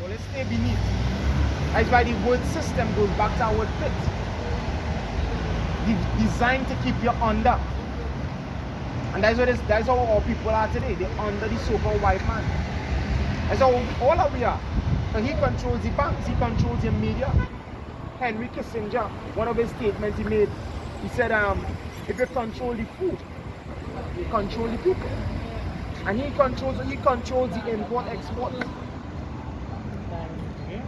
Let's stay beneath. That's why the word system goes back to our word pit. Designed to keep you under. And that's how our people are today. They're under the so-called white man. That's how all of we are. So he controls the banks, he controls the media. Henry Kissinger, one of his statements he made, he said, if you control the food, you control the people. And he controls the import-export.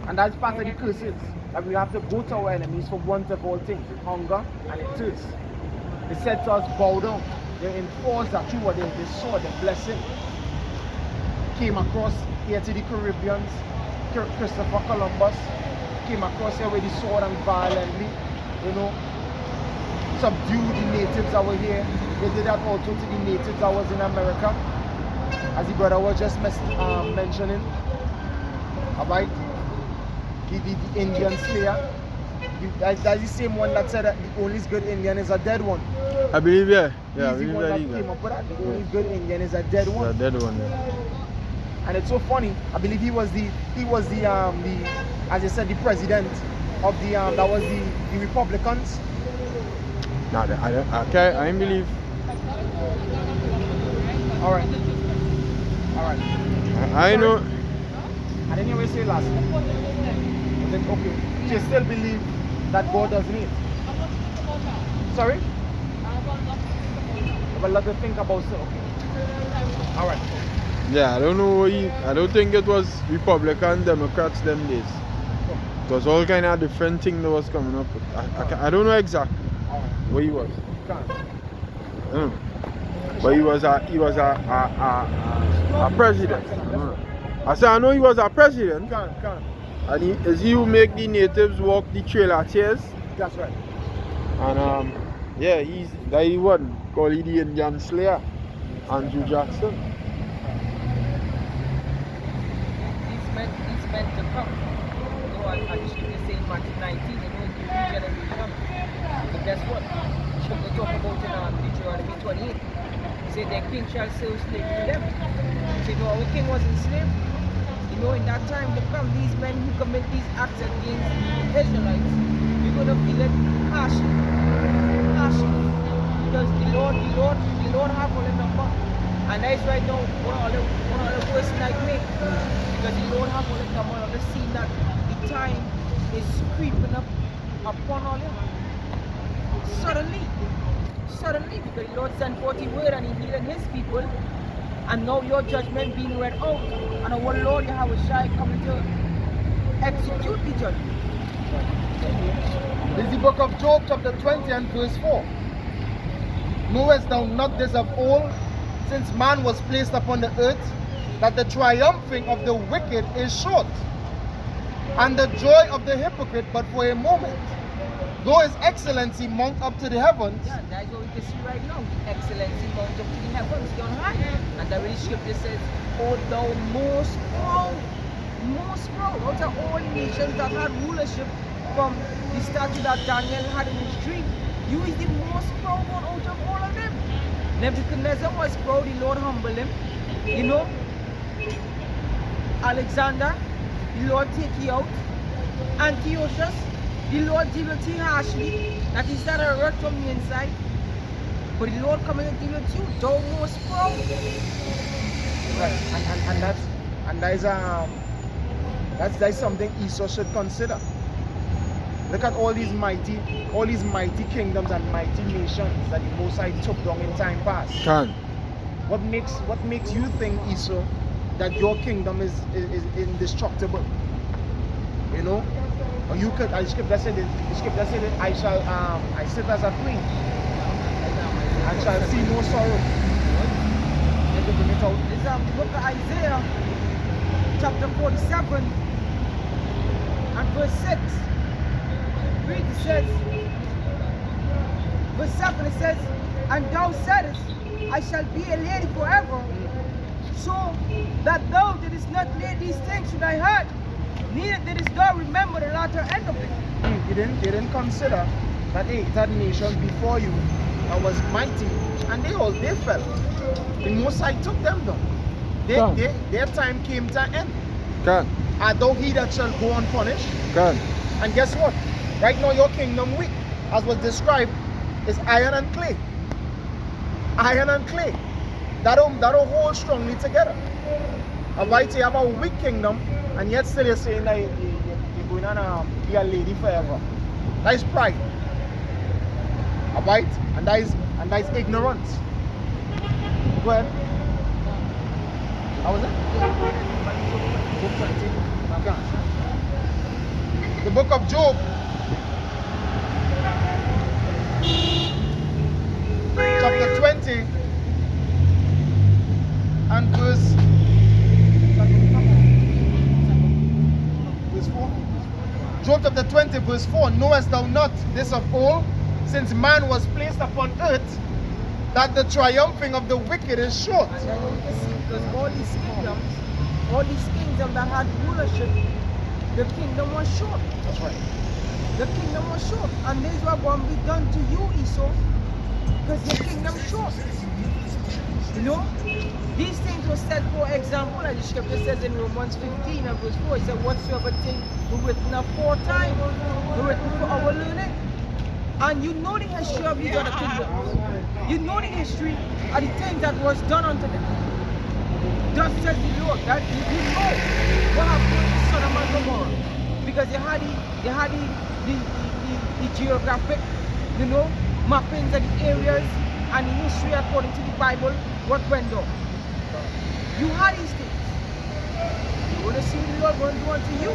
And that's part of the curses. That we have to go to our enemies for want of all things, hunger and thirst. They said to us, bow down. They enforced that through what they saw, the blessing. Came across here to the Caribbeans. Christopher Columbus came across here with the sword and violently, subdued the natives that were here. They did that also to the natives that was in America, as the brother was just mentioning. Alright? The Indian slayer. That's the same one that said that the only good Indian is a dead one. I believe, yeah. He's the one that came up with that. The only good Indian is a dead one. A dead one, yeah. And it's so funny. I believe he was the as I said, the president of the that was the Republicans. No, I don't believe. All right. I know. I didn't hear you say last. Okay. So you still believe that God doesn't eat? Sorry? I have a lot to think about. So okay. All right. Yeah, I don't know. I don't think it was Republican, Democrats them days. It was all kind of different thing that was coming up. I don't know exactly where he was. I don't know. But he was a president. I said I know he was a president. And he who make the natives walk the trail of tears. That's right. And yeah, he's the one called the Indian Slayer, Andrew Jackson. He's meant to come. I just keep saying Matthew 19, the new generation. But guess what? They talk about in Deuteronomy 28. He said their king shall serve slaves to them. He said, no, our king was enslaved. In that time to come, these men who commit these acts against the Israelites, you're going to feel it harshly. Because the Lord have all the number. And that is right now one of the worst nightmares. Because the Lord have all the number of the scene that the time is creeping up upon all you. Suddenly, because the Lord sent forth the word and he healed his people. And now your judgment being read out. And our Lord Yahweh coming to execute the judgment. This is the book of Job, chapter 20 and verse 4. Knowest thou not this of old, since man was placed upon the earth, that the triumphing of the wicked is short, and the joy of the hypocrite but for a moment? Though his excellency mount up to the heavens. Yeah, that's what we can see right now. The excellency mount up to the heavens, on high. And the very scripture says, O thou most proud, out of all nations that had rulership from the statue that Daniel had in his dream. You is the most proud one out of all of them. Nebuchadnezzar was proud, the Lord humbled him. Alexander, the Lord take you out. Antiochus, the Lord deal with you harshly, that is not a hurt from the inside. But the Lord coming and deal with you, thou most proud. Right, and that's something Esau should consider. Look at all these mighty kingdoms and mighty nations that the Most High took down in time past. What makes you think, Esau, that your kingdom is indestructible? Or you could, the scripture said that I sit as a queen and shall see no sorrow. Let me bring it out. It's the book of Isaiah, chapter 47 and verse 6. Read, it says, verse 7, it says, and thou saidest, I shall be a lady forever, so that thou didst not lay these things to thy heart, neither didst thou remember the latter end of it. You didn't consider that that nation before you that was mighty, and they fell. The Most High took them down. Their time came to an end. art thou he that shall go unpunished? Can. And guess what? Right now your kingdom weak, as was described, is iron and clay. Iron and clay. That don't hold strongly together. Alright, so you have a weak kingdom, and yet still you're saying that you're going to be a lady forever. That is pride. Alright? And that is ignorance. Go ahead. How was it? Book 20. Okay. The book of Job, chapter 20 and verse 4. Job chapter 20 verse 4. Knowest thou not this of old, since man was placed upon earth, that the triumphing of the wicked is short? And then you can see, because all these kingdoms that had rulership, the kingdom was short. That's right. The kingdom was short. And this is what going to be done to you, Esau, because your kingdom short. You know? These things were said, for example, as the scripture says in Romans 15 and verse 4, it said, whatsoever thing were written aforetime were written for our learning. And you know the history of these other kingdoms. You know the history of the things that was done unto them. Thus says the Lord, that you know what happened to Sodom and Gomorrah. Because they had the geographic, you know, mappings of the areas and the history according to the Bible, what went on. You had these things. You want to see the Lord going to do unto you.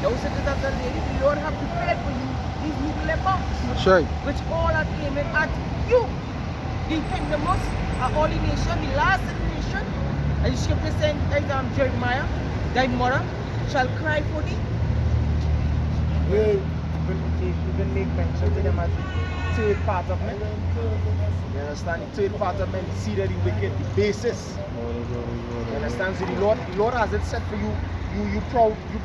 Those citizens of the lady, the Lord have prepared for you these little lepers. That's right. Which all are aiming at you. The kingdoms are all the nation, the last nation. And the scripture saying, Jeremiah, thy mother shall cry for thee. You can make mention to them as the third part of men. You understand? The third part of men, the seed of the wicked, the basis. You understand? So the Lord has it set for you. You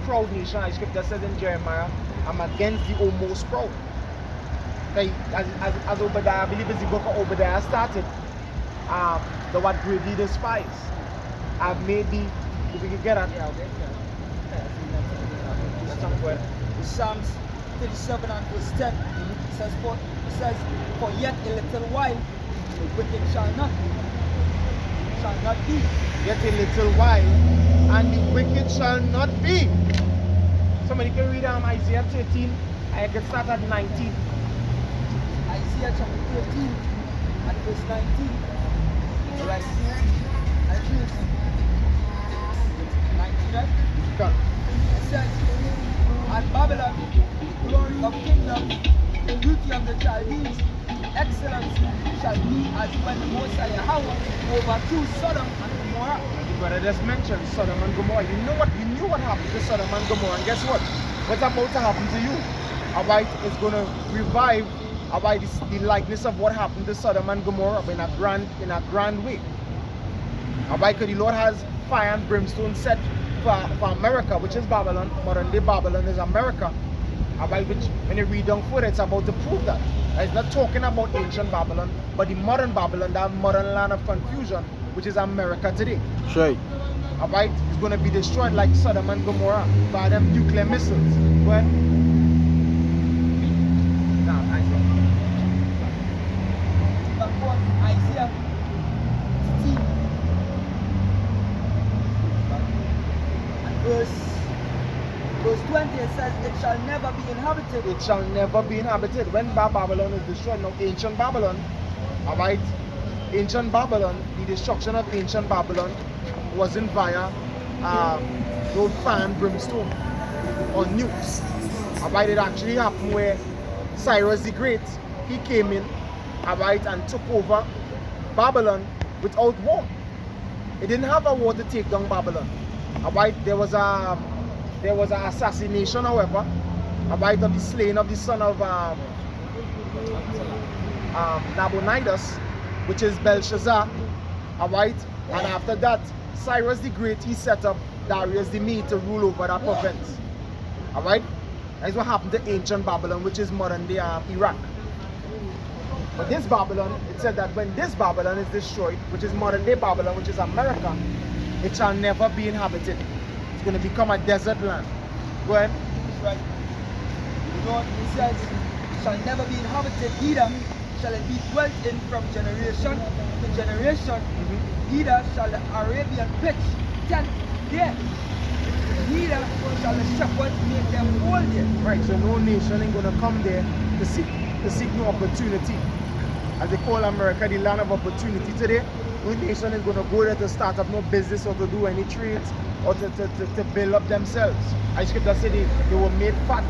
proud nation. As scripture says in Jeremiah, I'm against the almost proud. Okay, as Obadiah, I believe it's the book of Obadiah started. The what greatly despise. I've made thee, if we can get at it. That's somewhere. Psalms 37 and verse 10 says, for yet a little while the wicked shall not be. Yet a little while, and the wicked shall not be. Somebody can read Isaiah 13, I can start at 19. Isaiah chapter 13 and verse 19. Right. And verse 19, right? Come. It says, and Babylon, the glory of kingdom, the beauty of the Chaldees, excellency shall be as when the Most High Yahweh overthrew Sodom and Gomorrah. But I just mentioned Sodom and Gomorrah. You knew what happened to Sodom and Gomorrah, and guess what? What's about to happen to you? Alright, it's gonna revive about the likeness of what happened to Sodom and Gomorrah in a grand way. Alright, because the Lord has fire and brimstone set for America, which is Babylon. Modern day Babylon is America. Alright, which when you read down further, it's about to prove that. It's not talking about ancient Babylon, but the modern Babylon, that modern land of confusion, which is America today. That's right. Alright, it's going to be destroyed like Sodom and Gomorrah by them nuclear missiles. Go ahead. Now, Isaiah 15 and verse 20, it says, it shall never be inhabited. it shall never be inhabited. When Babylon is destroyed, now ancient Babylon, alright, ancient Babylon, the destruction of ancient Babylon wasn't via no fire and brimstone or nukes. Alright, it actually happened where Cyrus the Great, he came in, alright, and took over Babylon without war. It didn't have a war to take down Babylon. Alright, there was an assassination, however, alright, of the slaying of the son of Nabonidus, which is Belshazzar, alright, and after that, Cyrus the Great, he set up Darius the Mede to rule over that province, alright. That's what happened to ancient Babylon, which is modern day Iraq. But this Babylon, it said that when this Babylon is destroyed, which is modern day Babylon, which is America, it shall never be inhabited. It's going to become a desert land. Go ahead. Right. You know, it says, shall never be inhabited, neither shall it be dwelt in from generation to generation. Neither shall the Arabian pitch tent there. Neither shall the shepherds make them hold there. Right, so no nation ain't gonna come there to seek no opportunity. As they call America the land of opportunity today, no nation is gonna go there to start up no business or to do any trades or to build up themselves. I scripture say they were made fat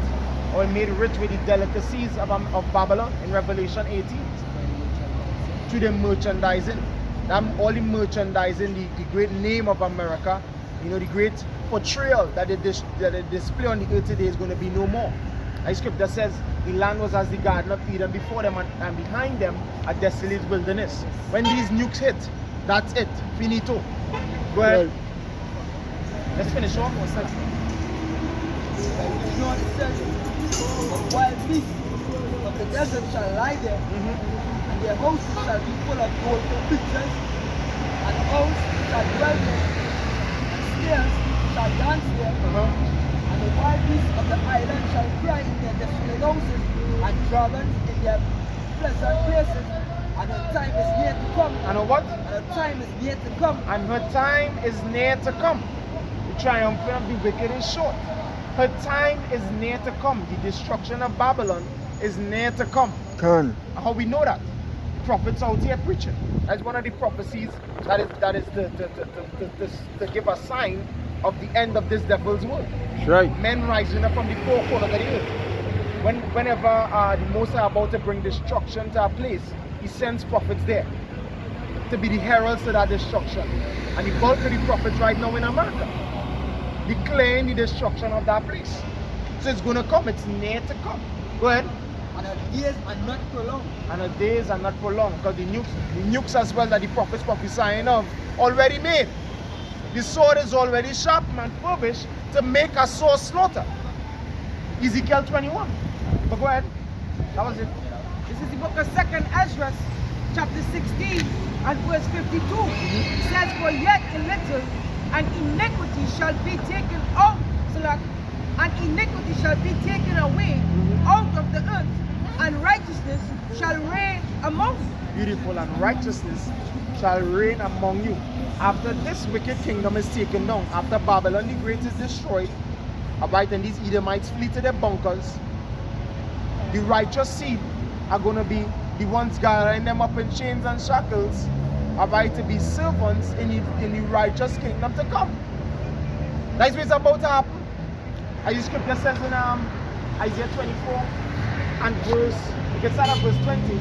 or made rich with the delicacies of Babylon in Revelation 18. Through the merchandising. All the merchandising, the great name of America, you know, the great portrayal that they display on the earth today is going to be no more. The scripture says the land was as the Garden of Eden before them and behind them a desolate wilderness. When these nukes hit, that's it. Finito. Go ahead. Right. Let's finish off. What's that? You know, it says, the wild beasts of the desert shall lie there, and their houses shall be full of gold pictures, and owls shall dwell there, and snares shall dance there, and the wild beasts of the island shall cry in their desolate houses, and dragons in their pleasant places, and her time is near to come. And what? And her time is near to come. And her time is near to come. The triumphant of the wicked is short. Her time is near to come. The destruction of Babylon is near to come. Can. How we know that? Prophets out here preaching. That's one of the prophecies that is to give a sign of the end of this devil's work. That's right. Men rising up from the four corners of the earth. Whenever the Most High about to bring destruction to a place, he sends prophets there to be the heralds to that destruction. And the bulk of the prophets right now in America declaring the destruction of that place. So it's going to come. It's near to come. Go ahead. And her days are not prolonged. And her days are not prolonged because the nukes as well that the prophets prophesying of already made. The sword is already sharp and furbished to make a sore slaughter. Ezekiel 21. But go ahead. That was it. This is the book of 2nd Ezra, chapter 16 and verse 52. It says, for yet a little, and iniquity shall be taken out, and iniquity shall be taken away out of the earth, and righteousness shall reign among you. Beautiful, and righteousness shall reign among you. After this wicked kingdom is taken down, after Babylon the Great is destroyed, alright, and these Edomites flee to their bunkers, the righteous seed are going to be the ones gathering them up in chains and shackles, alright, to be servants in the righteous kingdom to come. That's what's about to happen. As the scripture says in Isaiah 24 and verse, you can start at verse 20.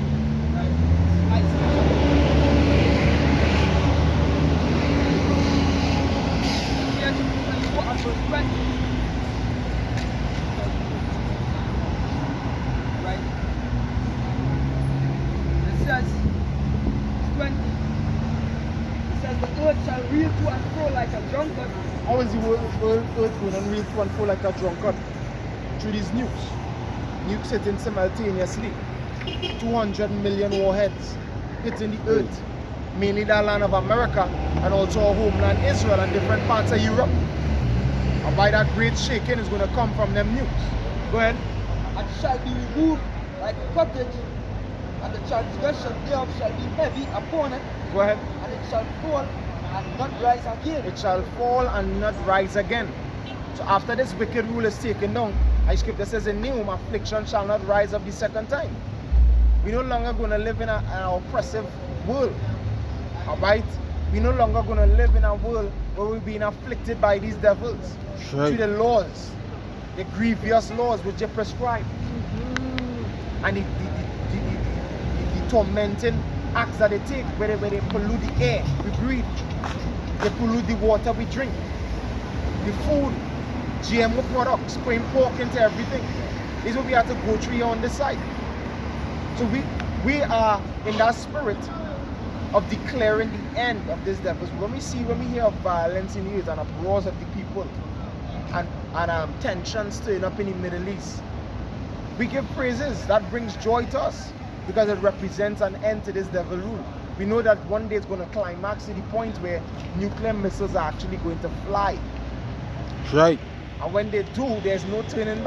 Right? It says, 20. It says, the earth shall reel to and fro like a drunkard. How is the earth going and reel to and fro like a drunkard? Through these nukes. Nukes hitting simultaneously. 200 million warheads hitting the earth. Mainly the land of America and also our homeland Israel and different parts of Europe. And by that great shaking is going to come from them nukes. Go ahead. And shall be removed like a cottage, and the transgression thereof shall be heavy upon it, Go ahead. and it shall fall and not rise again. It shall fall and not rise again. So after this wicked rule is taken down, I scripture says in Nahum, affliction shall not rise up the second time. We're no longer going to live in an oppressive world. Alright? We're no longer going to live in a world where we're being afflicted by these devils. Right. Through the laws, the grievous laws which they prescribe. And the tormenting acts that they take, where they pollute the air we breathe, they pollute the water we drink, the food, GMO products, spraying pork into everything. This is what we have to go through here on this side. So we are in that spirit of declaring the end of this devil. When we hear of violence in the earth and uproars of the people and tension stirring up in the Middle East, we give praises. That brings joy to us because it represents an end to this devil rule. We know that one day it's going to climax to the point where nuclear missiles are actually going to fly. Right. And when they do, there's no turning back.